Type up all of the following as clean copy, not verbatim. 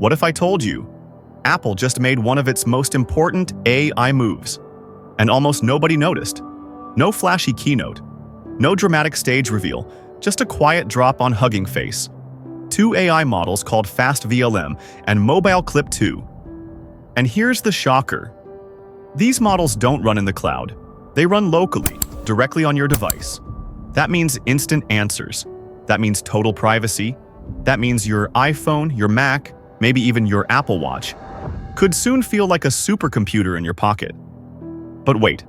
What if I told you? Apple just made one of its most important AI moves, and almost nobody noticed. No flashy keynote, no dramatic stage reveal, just a quiet drop on Hugging Face. Two AI models called FastVLM and MobileCLIP2. And here's the shocker. These models don't run in the cloud. They run locally, directly on your device. That means instant answers. That means total privacy. That means your iPhone, your Mac, maybe even your Apple Watch, could soon feel like a supercomputer in your pocket. But wait,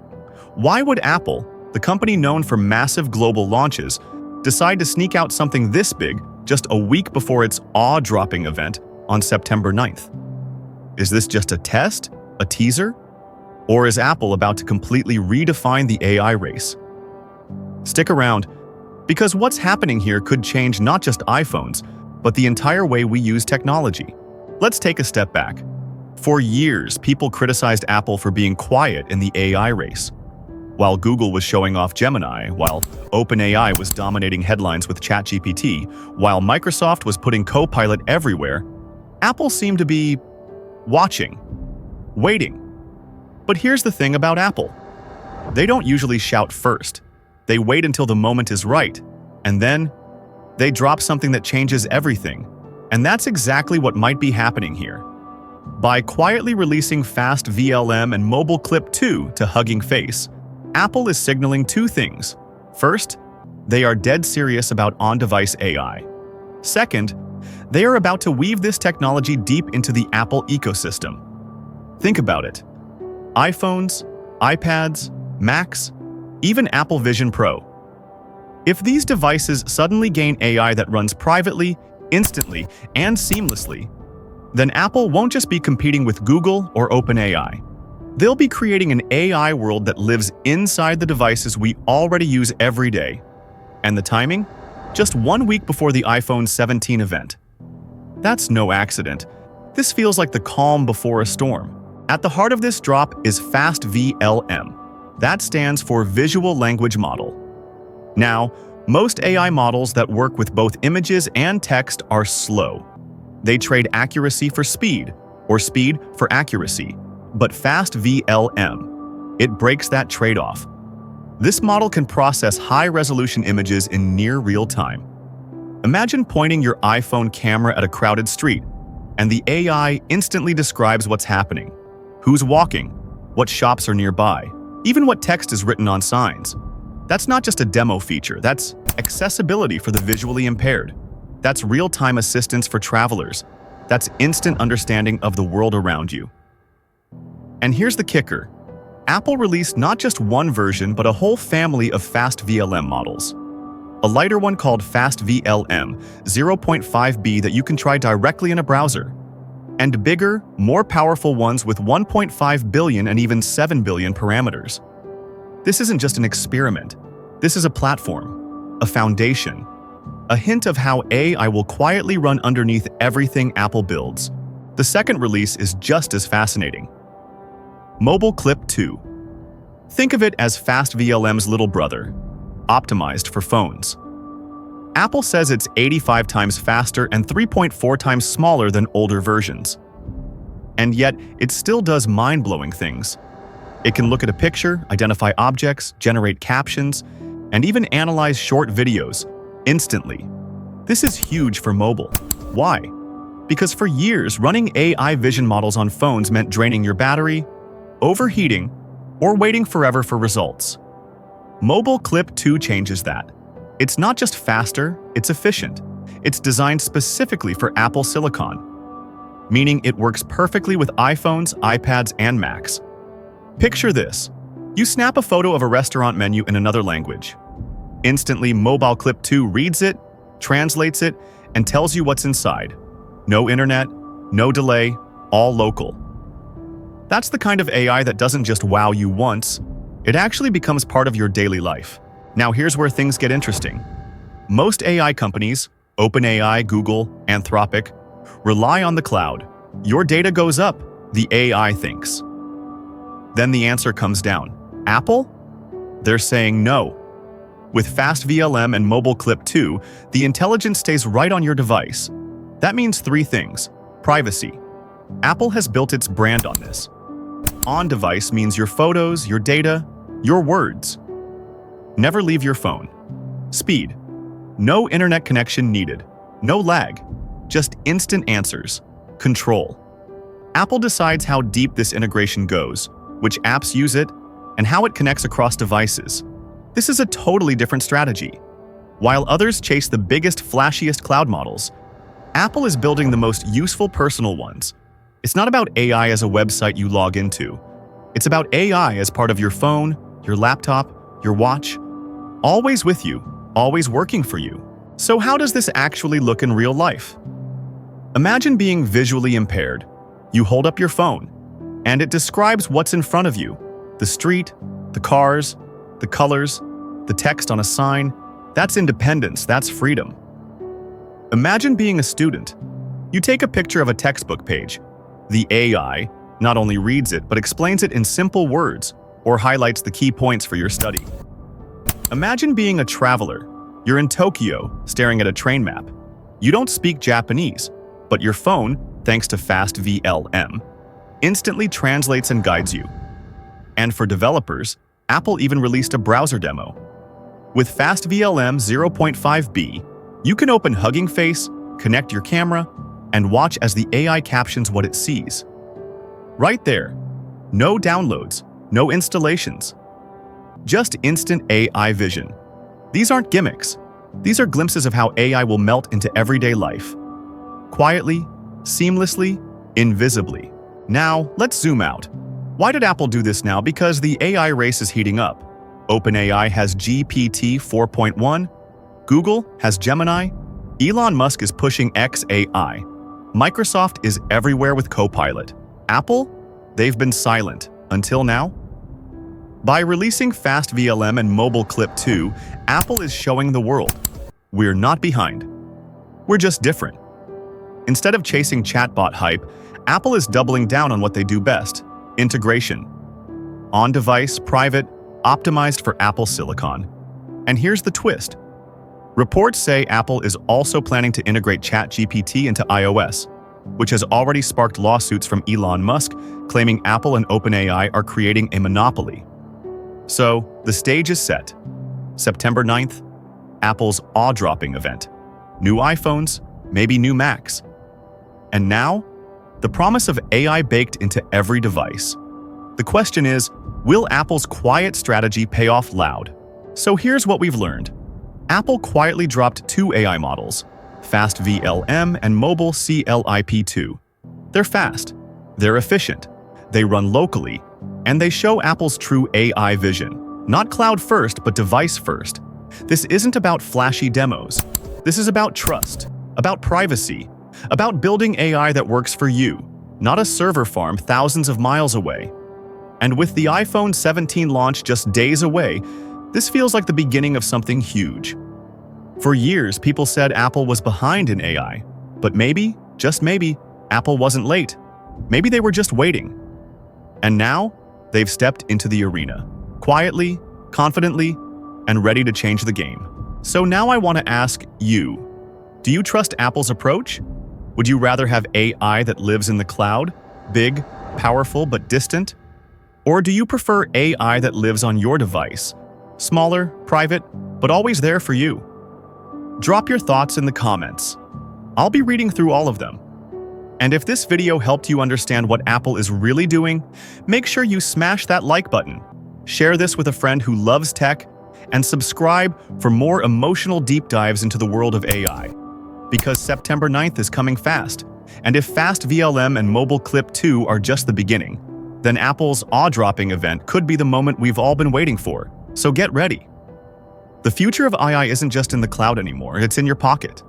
why would Apple, the company known for massive global launches, decide to sneak out something this big just a week before its awe-dropping event on September 9th? Is this just a test? A teaser? Or is Apple about to completely redefine the AI race? Stick around, because what's happening here could change not just iPhones, but the entire way we use technology. Let's take a step back. For years, people criticized Apple for being quiet in the AI race. While Google was showing off Gemini, while OpenAI was dominating headlines with ChatGPT, while Microsoft was putting Copilot everywhere, Apple seemed to be watching, waiting. But here's the thing about Apple. They don't usually shout first. They wait until the moment is right, and then they drop something that changes everything. And that's exactly what might be happening here. By quietly releasing FastVLM and MobileCLIP2 to Hugging Face, Apple is signaling two things. First, they are dead serious about on-device AI. Second, they are about to weave this technology deep into the Apple ecosystem. Think about it. iPhones, iPads, Macs, even Apple Vision Pro. If these devices suddenly gain AI that runs privately, instantly, and seamlessly, then Apple won't just be competing with Google or OpenAI. They'll be creating an AI world that lives inside the devices we already use every day. And the timing? Just 1 week before the iPhone 17 event. That's no accident. This feels like the calm before a storm. At the heart of this drop is FastVLM. That stands for Visual Language Model. Now, most AI models that work with both images and text are slow. They trade accuracy for speed, or speed for accuracy. But FastVLM, it breaks that trade-off. This model can process high-resolution images in near real time. Imagine pointing your iPhone camera at a crowded street, and the AI instantly describes what's happening. Who's walking, what shops are nearby, even what text is written on signs. That's not just a demo feature, that's accessibility for the visually impaired. That's real-time assistance for travelers. That's instant understanding of the world around you. And here's the kicker. Apple released not just one version, but a whole family of FastVLM models. A lighter one called FastVLM 0.5B that you can try directly in a browser. And bigger, more powerful ones with 1.5 billion and even 7 billion parameters. This isn't just an experiment. This is a platform, a foundation, a hint of how AI will quietly run underneath everything Apple builds. The second release is just as fascinating. MobileCLIP2. Think of it as FastVLM's little brother, optimized for phones. Apple says it's 85 times faster and 3.4 times smaller than older versions. And yet, it still does mind-blowing things. It can look at a picture, identify objects, generate captions, and even analyze short videos instantly. This is huge for mobile. Why? Because for years, running AI vision models on phones meant draining your battery, overheating, or waiting forever for results. MobileCLIP2 changes that. It's not just faster, it's efficient. It's designed specifically for Apple Silicon, meaning it works perfectly with iPhones, iPads, and Macs. Picture this. You snap a photo of a restaurant menu in another language. Instantly, MobileCLIP2 reads it, translates it, and tells you what's inside. No internet, no delay, all local. That's the kind of AI that doesn't just wow you once, it actually becomes part of your daily life. Now here's where things get interesting. Most AI companies, OpenAI, Google, Anthropic, rely on the cloud. Your data goes up, the AI thinks. Then the answer comes down. Apple? They're saying no. With FastVLM and MobileCLIP2, the intelligence stays right on your device. That means three things. Privacy. Apple has built its brand on this. On-device means your photos, your data, your words. Never leave your phone. Speed. No internet connection needed. No lag. Just instant answers. Control. Apple decides how deep this integration goes, which apps use it, and how it connects across devices. This is a totally different strategy. While others chase the biggest, flashiest cloud models, Apple is building the most useful personal ones. It's not about AI as a website you log into. It's about AI as part of your phone, your laptop, your watch, always with you, always working for you. So how does this actually look in real life? Imagine being visually impaired. You hold up your phone, and it describes what's in front of you: the street, the cars, the colors, the text on a sign. That's independence, that's freedom. Imagine being a student. You take a picture of a textbook page. The AI not only reads it, but explains it in simple words or highlights the key points for your study. Imagine being a traveler. You're in Tokyo, staring at a train map. You don't speak Japanese, but your phone, thanks to FastVLM, instantly translates and guides you. And for developers, Apple even released a browser demo. With FastVLM 0.5b, you can open Hugging Face, connect your camera, and watch as the AI captions what it sees. Right there. No downloads, no installations. Just instant AI vision. These aren't gimmicks. These are glimpses of how AI will melt into everyday life. Quietly, seamlessly, invisibly. Now, let's zoom out. Why did Apple do this now? Because the AI race is heating up. OpenAI has GPT 4.1, Google has Gemini, Elon Musk is pushing XAI, Microsoft is everywhere with Copilot. Apple? They've been silent. Until now? By releasing FastVLM and MobileCLIP2, Apple is showing the world. We're not behind. We're just different. Instead of chasing chatbot hype, Apple is doubling down on what they do best: integration. On-device, private, optimized for Apple Silicon. And here's the twist. Reports say Apple is also planning to integrate ChatGPT into iOS, which has already sparked lawsuits from Elon Musk, claiming Apple and OpenAI are creating a monopoly. So, the stage is set. September 9th, Apple's awe-dropping event. New iPhones, maybe new Macs. And now, the promise of AI baked into every device. The question is, will Apple's quiet strategy pay off loud? So here's what we've learned. Apple quietly dropped 2 AI models, FastVLM and MobileCLIP2. They're fast, they're efficient, they run locally, and they show Apple's true AI vision. Not cloud first, but device first. This isn't about flashy demos. This is about trust, about privacy, about building AI that works for you, not a server farm thousands of miles away. And with the iPhone 17 launch just days away, this feels like the beginning of something huge. For years, people said Apple was behind in AI, but maybe, just maybe, Apple wasn't late. Maybe they were just waiting. And now, they've stepped into the arena, quietly, confidently, and ready to change the game. So now I want to ask you, do you trust Apple's approach? Would you rather have AI that lives in the cloud, big, powerful, but distant? Or do you prefer AI that lives on your device, smaller, private, but always there for you? Drop your thoughts in the comments. I'll be reading through all of them. And if this video helped you understand what Apple is really doing, make sure you smash that like button, share this with a friend who loves tech, and subscribe for more emotional deep dives into the world of AI. Because September 9th is coming fast, and if FastVLM and MobileCLIP2 are just the beginning, then Apple's awe-dropping event could be the moment we've all been waiting for. So get ready. The future of AI isn't just in the cloud anymore, it's in your pocket.